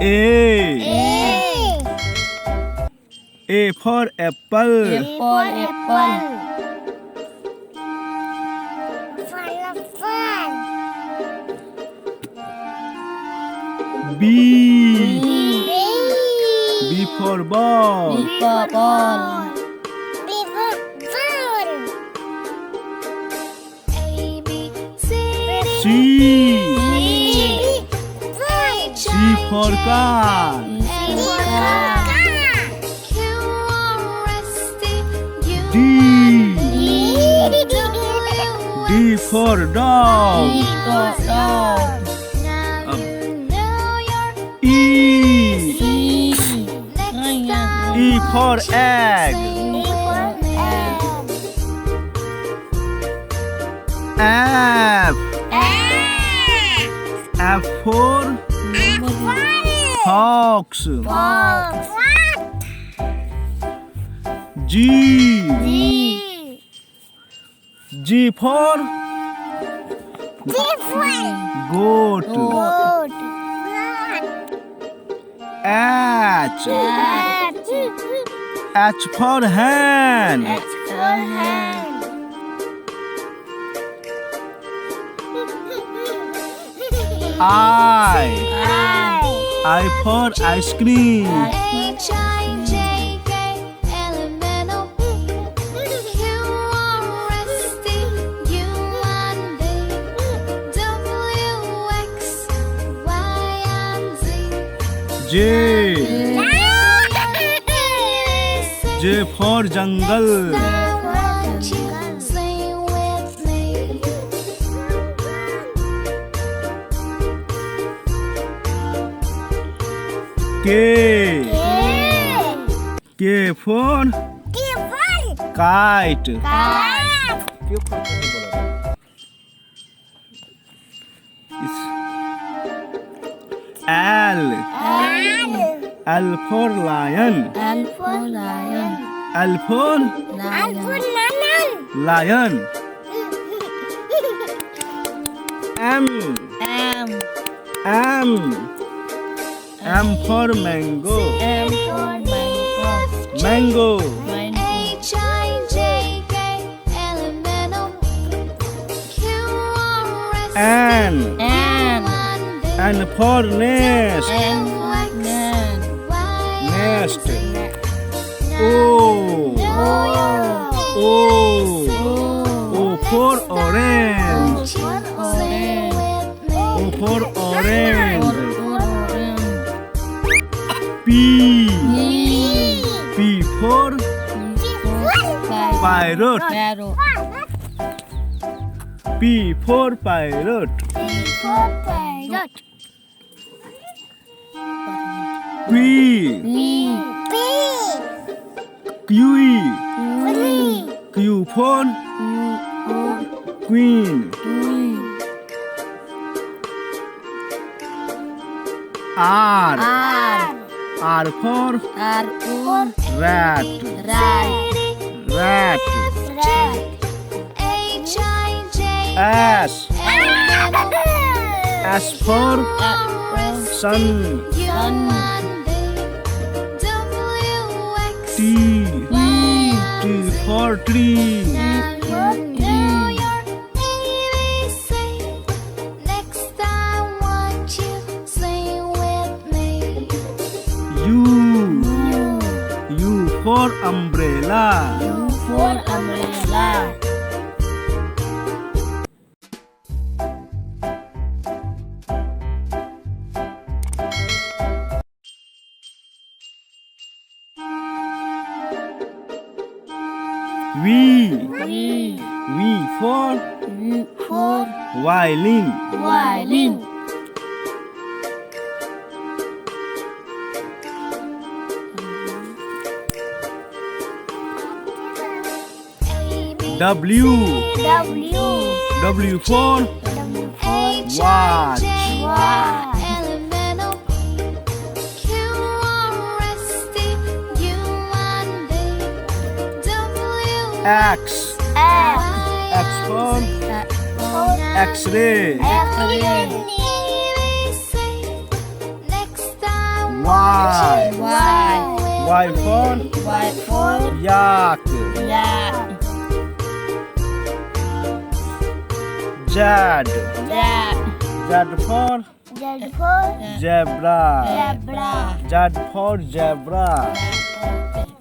A. A for apple. A for apple. B. B for ball. B for ball. C. C for car. D. D for dog. D for dog. E. E for egg. F. F for fox. G. G for goat. H. H for hen. I for ice cream. J. J for jungle. K. K for kite. L. L for lion. L for lion. L for lion. M. M for mango. M for mango. Mango. N. N for nest. Nest. O. O for orange. O for orange. P. P for parrot. P for parrot. Q. Q for queen. R. R for rat. S. S for sun. T. T for tree. U for umbrella. V for violin. W for watch. X for X-ray. Y. Y. Y for Y for yak. yak. Z. Yak. Z for zebra. Zebra. Z for zebra.